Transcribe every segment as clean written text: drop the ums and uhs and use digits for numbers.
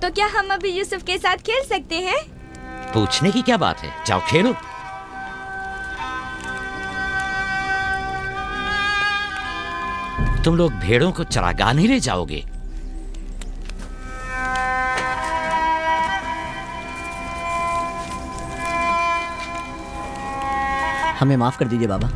तो क्या हम अभी यूसुफ के साथ खेल सकते हैं? पूछने की क्या बात है, जाओ खेलो। तुम लोग भेड़ों को चरागाह नहीं ले जाओगे? हमें माफ कर दीजिए बाबा।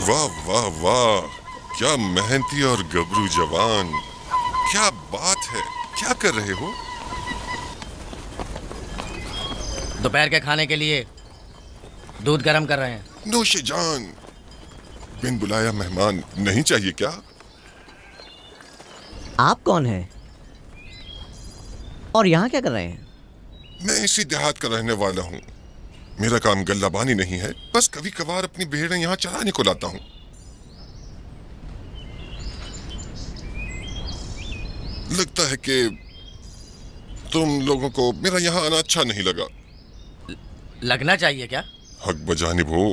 वाह वाह वाह, क्या मेहनती और गबरू जवान, क्या बात है। क्या कर रहे हो? दोपहर के खाने के लिए दूध गर्म कर रहे हैं। नोशे जान, बिन बुलाया मेहमान नहीं चाहिए क्या? आप कौन हैं? और यहाँ क्या कर रहे हैं? मैं इसी देहात का रहने वाला हूँ। मेरा काम गल्लाबानी नहीं है, बस कभी कभार अपनी भेड़ें यहाँ चराने को लाता हूँ। लगता है कि तुम लोगों को मेरा यहाँ आना अच्छा नहीं लगा। लगना चाहिए क्या? हक बजानिब हो,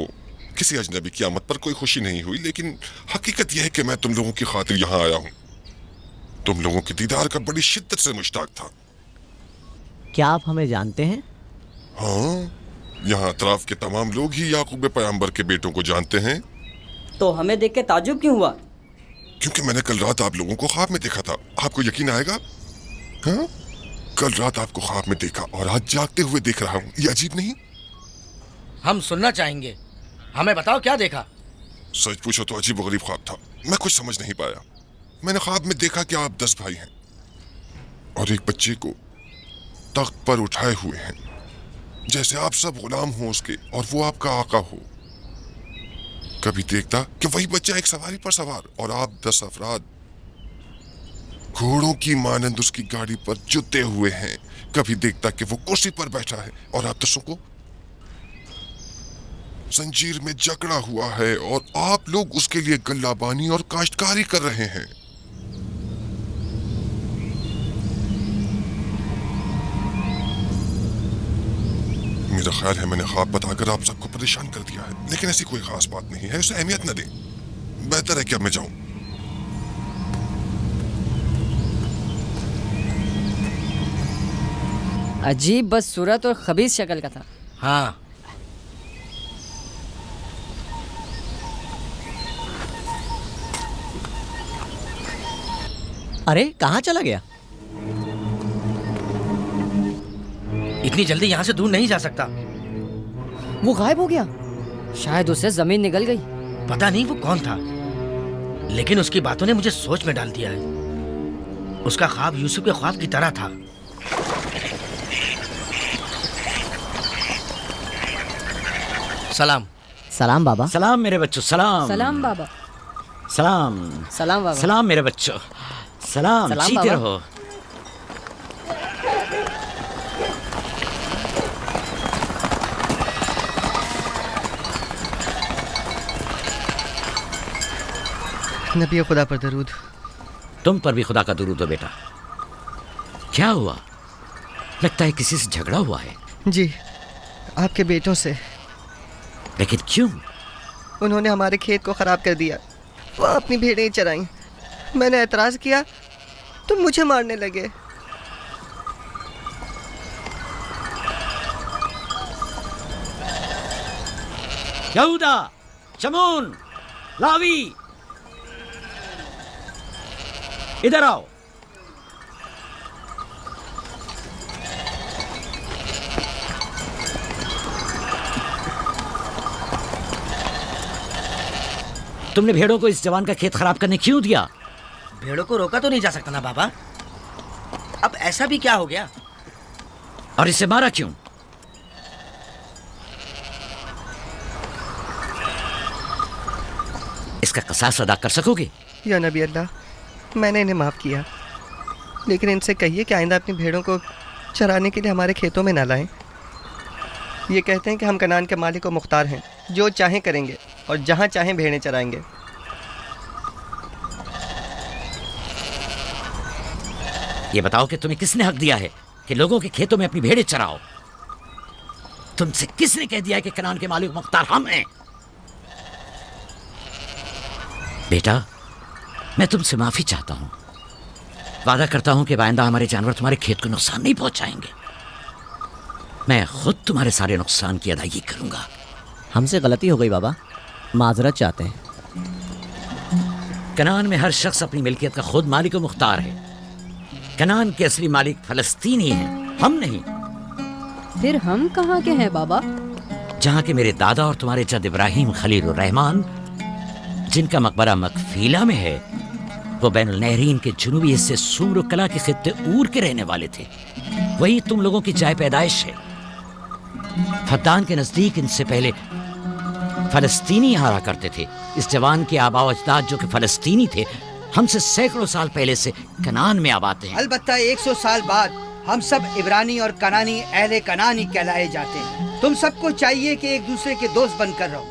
किसी अजनबी की आमद पर कोई खुशी नहीं हुई, लेकिन हकीकत यह है कि मैं तुम लोगों की खातिर यहाँ आया हूँ। तुम लोगों के दीदार का बड़ी शिद्दत से मुश्ताक था। क्या आप हमें जानते हैं? हाँ, यहाँ अतराफ के तमाम लोग ही याकूब पैगंबर के बेटों को जानते हैं। तो हमें देख के ताज्जुब क्यों हुआ? क्योंकि मैंने कल रात आप लोगों को ख्वाब में देखा था। आपको यकीन आएगा? हाँ, कल रात आपको ख्वाब में देखा और आज जागते हुए देख रहा हूँ। ये अजीब नहीं? हम सुनना चाहेंगे, हमें बताओ क्या देखा। सच पूछो तो अजीब गरीब ख्वाब था, मैं कुछ समझ नहीं पाया। मैंने ख्वाब में देखा कि आप 10 भाई हैं और एक बच्चे को तख्त पर उठाए हुए हैं, जैसे आप सब गुलाम हो उसके और वो आपका आका हो। कभी देखता कि वही बच्चा एक सवारी पर सवार और आप 10 अफराद घोड़ों की मानंद उसकी गाड़ी पर जुते हुए हैं। कभी देखता कि वो कुर्सी पर बैठा है और आप 10 को जंजीर में जकड़ा हुआ है और आप लोग उसके लिए गल्लाबानी और काश्तकारी कर रहे हैं। मेरा ख्याल है मैंने ख्वाब बताकर आप सबको परेशान कर दिया है, लेकिन ऐसी कोई खास बात नहीं है, उसे अहमियत न दें। बेहतर है कि अब मैं जाऊं। अजीब बदसूरत और खबीस शक्ल का था। हाँ, अरे कहाँ चला गया? इतनी जल्दी यहाँ से दूर नहीं जा सकता। वो गायब हो गया। शायद उसे जमीन निगल गई। पता नहीं वो कौन था, लेकिन उसकी बातों ने मुझे सोच में डाल दिया है। उसका ख्वाब यूसुफ के ख्वाब की तरह था। सलाम। सलाम बाबा। सलाम मेरे बच्चों, सलाम। सलाम बाबा। सलाम। सलाम बाबा। सलाम मेरे बच्चों, सलाम। सलाम जीते बाबा। रहो। नबी खुदा पर दरूद। तुम पर भी खुदा का दुरूद हो बेटा। क्या हुआ? लगता है किसी से झगड़ा हुआ है। जी, आपके बेटों से। लेकिन क्यों? उन्होंने हमारे खेत को ख़राब कर दिया। वो अपनी भेड़ें ही चराईं। मैंने एतराज़ किया तो मुझे मारने लगे। यहूदा, शमून, लावी, इधर आओ। तुमने भेड़ों को इस जवान का खेत खराब करने क्यों दिया? भेड़ों को रोका तो नहीं जा सकता ना बाबा। अब ऐसा भी क्या हो गया? और इसे मारा क्यों? इसका कसास अदा कर सकोगे? या नबी अल्लाह, मैंने इन्हें माफ़ किया, लेकिन इनसे कहिए कि आइंदा अपनी भेड़ों को चराने के लिए हमारे खेतों में ना लाएं। ये कहते हैं कि हम कनान के मालिक और मुख्तार हैं, जो चाहें करेंगे और जहाँ चाहें भेड़ें चराएंगे। ये बताओ कि तुम्हें किसने हक दिया है कि लोगों के खेतों में अपनी भेड़ें चराओ? तुमसे किसने कह दिया है कि कनान के मालिक मुख्तार हम हैं? बेटा, मैं तुमसे माफी चाहता हूं। वादा करता हूं कि आइंदा हमारे जानवर तुम्हारे खेत को नुकसान नहीं पहुंचाएंगे। मैं खुद तुम्हारे सारे नुकसान की अदायगी करूंगा। हमसे गलती हो गई बाबा, माजरत चाहते हैं। कनान में हर शख्स अपनी मिल्कियत का खुद मालिक और मुख्तार है। कनान के असली मालिक फलस्तीनी हैं, हम नहीं। फिर हम कहाँ के हैं बाबा? जहां के मेरे दादा और तुम्हारे जद इब्राहिम खलीलुर रहमान, जिनका मकबरा मकफीला में है, वो बैनुल नहरीन के जुनूबी हिस्से सूर कला के खित्ते ऊर के रहने वाले थे। वही तुम लोगों की जाय पैदाइश है। फद्दान के नजदीक इनसे पहले फलस्तीनी यहाँ रहा करते थे। इस जवान के आबा अजदाद जो कि फलस्तीनी थे, हमसे सैकड़ों साल पहले से कनान में आबाद हैं। अलबत्ता 100 साल बाद हम सब इब्रानी और कनानी अहले कनानी कहलाए जाते हैं। तुम सबको चाहिए कि एक दूसरे के दोस्त बनकर रहो।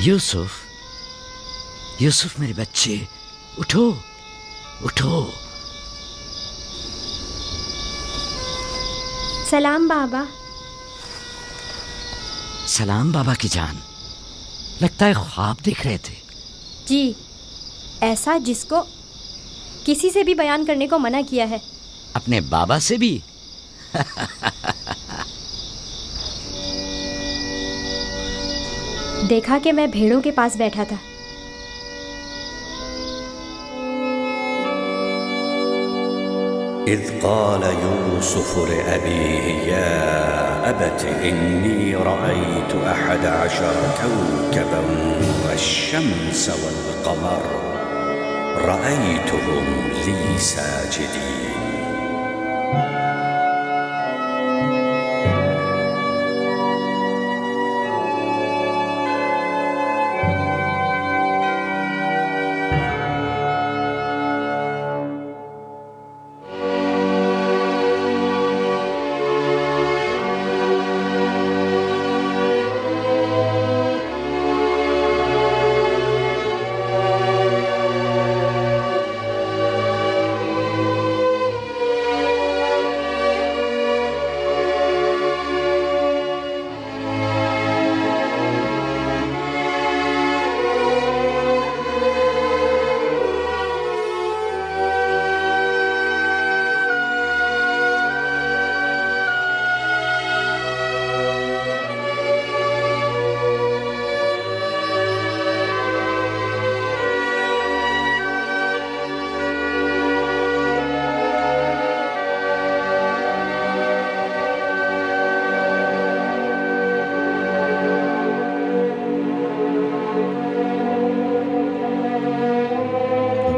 यूसुफ, यूसुफ मेरे बच्चे, उठो उठो। सलाम बाबा। सलाम बाबा की जान। लगता है ख्वाब देख रहे थे। जी, ऐसा जिसको किसी से भी बयान करने को मना किया है। अपने बाबा से भी? देखा कि मैं भेड़ों के पास बैठा था। إذ قال يوسف لأبيه يا أبت إني رأيت 11 كوكبا والشمس والقمر رأيتهم لي ساجدين.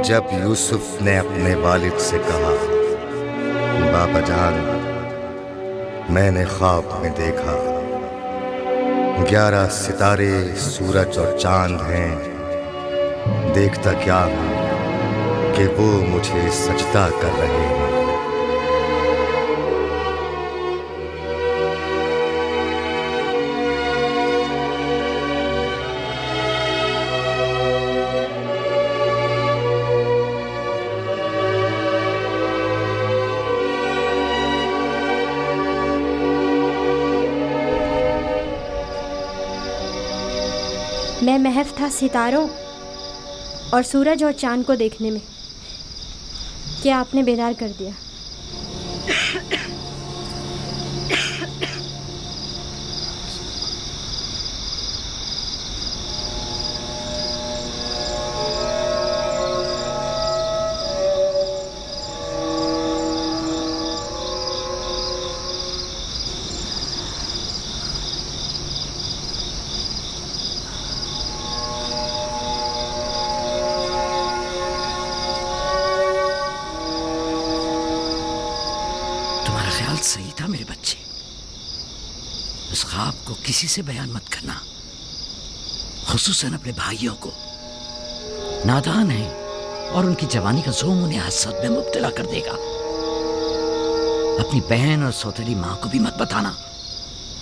जब यूसुफ ने अपने वालिद से कहा, बाबा जान, मैंने ख्वाब में देखा 11 सितारे सूरज और चांद हैं, देखता क्या हूँ कि वो मुझे सजदा कर रहे हैं। मैं महव था सितारों और सूरज और चांद को देखने में, क्या आपने बेदार कर दिया। ख्याल सही था मेरे बच्चे। उस ख्वाब को किसी से बयान मत करना, खुसूसन अपने भाइयों को। नादान है और उनकी जवानी का जोम उन्हें हसद में मुब्तला कर देगा। अपनी बहन और सौतेली मां को भी मत बताना,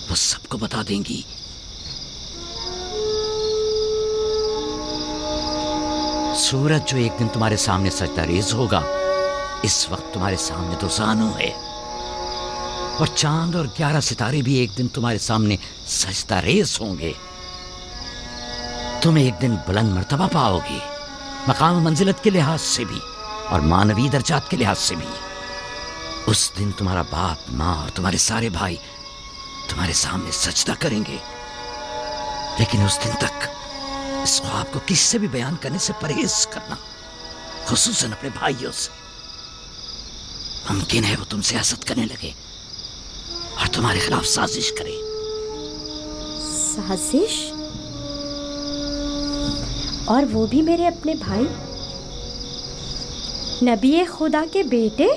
वो सबको बता देंगी। सूरज जो एक दिन तुम्हारे सामने सजदा रेज होगा, इस वक्त तुम्हारे सामने तो जानू है, और चांद और 11 सितारे भी एक दिन तुम्हारे सामने सजदा रेज होंगे। तुम एक दिन बुलंद मर्तबा पाओगे, मकाम मंजिलत के लिहाज से भी और मानवी दर्जात के लिहाज से भी। उस दिन तुम्हारा बाप, माँ और तुम्हारे सारे भाई तुम्हारे सामने सजदा करेंगे। लेकिन उस दिन तक इस ख्वाब को किसी से भी बयान करने से परहेज करना, खुसूसन अपने भाइयों से। मुमकिन है वो तुमसे हसद करने लगे और तुम्हारे खिलाफ साजिश करें। साजिश? और वो भी मेरे अपने भाई, नबी खुदा के बेटे?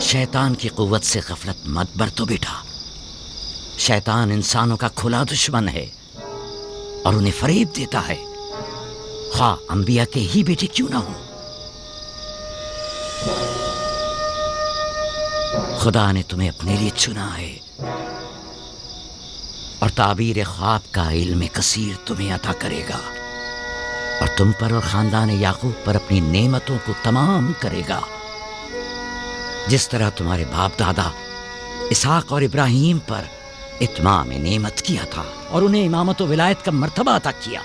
शैतान की कुव्वत से गफलत मत बरतो बेटा। शैतान इंसानों का खुला दुश्मन है और उन्हें फरेब देता है, ख्वाह अंबिया के ही बेटे क्यों ना हो। खुदा ने तुम्हें अपने लिए चुना है और ताबीर ख्वाब का इल्म कसीर तुम्हें अता करेगा और तुम पर और खानदान याकूब पर अपनी नेमतों को तमाम करेगा। जिस तरह तुम्हारे बाप दादा इसहाक और इब्राहीम पर इत्माम नेमत किया था और उन्हें इमामत और विलायत का मर्तबा अता किया।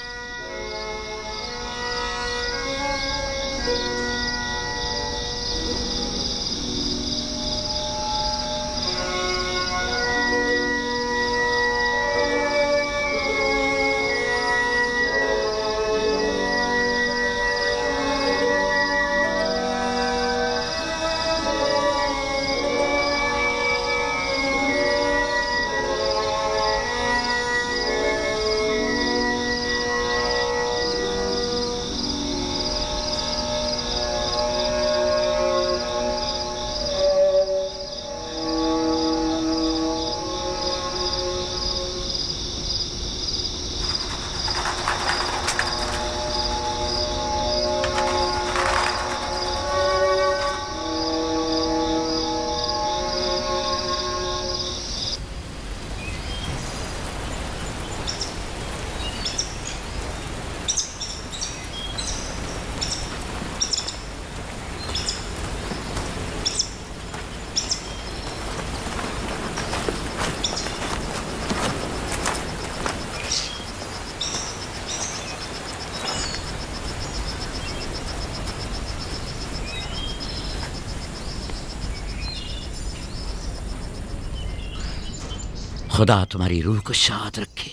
खुदा तुम्हारी रूह को शाद रखे।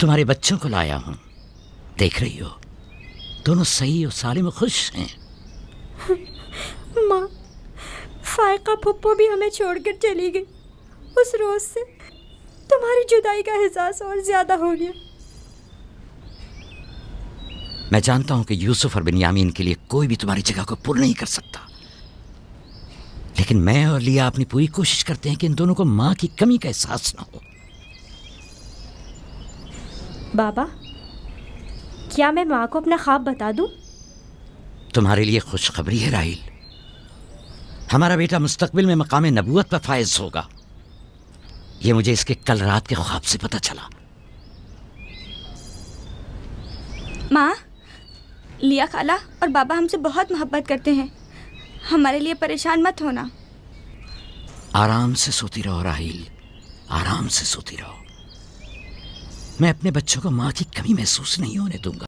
तुम्हारे बच्चों को लाया हूं, देख रही हो दोनों सही और सालिम और खुश हैं। माँ, फायका फुप्पो भी हमें छोड़कर चली गई। उस रोज से तुम्हारी जुदाई का एहसास और ज्यादा हो गया। मैं जानता हूं कि यूसुफ और बिन्यामीन के लिए कोई भी तुम्हारी जगह को पूर्ण नहीं कर सकता, लेकिन मैं और लिया अपनी पूरी कोशिश करते हैं कि इन दोनों को माँ की कमी का एहसास ना हो। बाबा, क्या मैं माँ को अपना ख्वाब बता दूँ? तुम्हारे लिए खुशखबरी है राहिल, हमारा बेटा मुस्तकबिल में मकाम नबूवत पर फायज होगा। ये मुझे इसके कल रात के ख्वाब से पता चला। माँ, लिया खाला और बाबा हमसे बहुत मोहब्बत करते हैं, हमारे लिए परेशान मत होना। आराम से सोती रहो राहिल, आराम से सोती रहो। मैं अपने बच्चों को माँ की कमी महसूस नहीं होने दूंगा।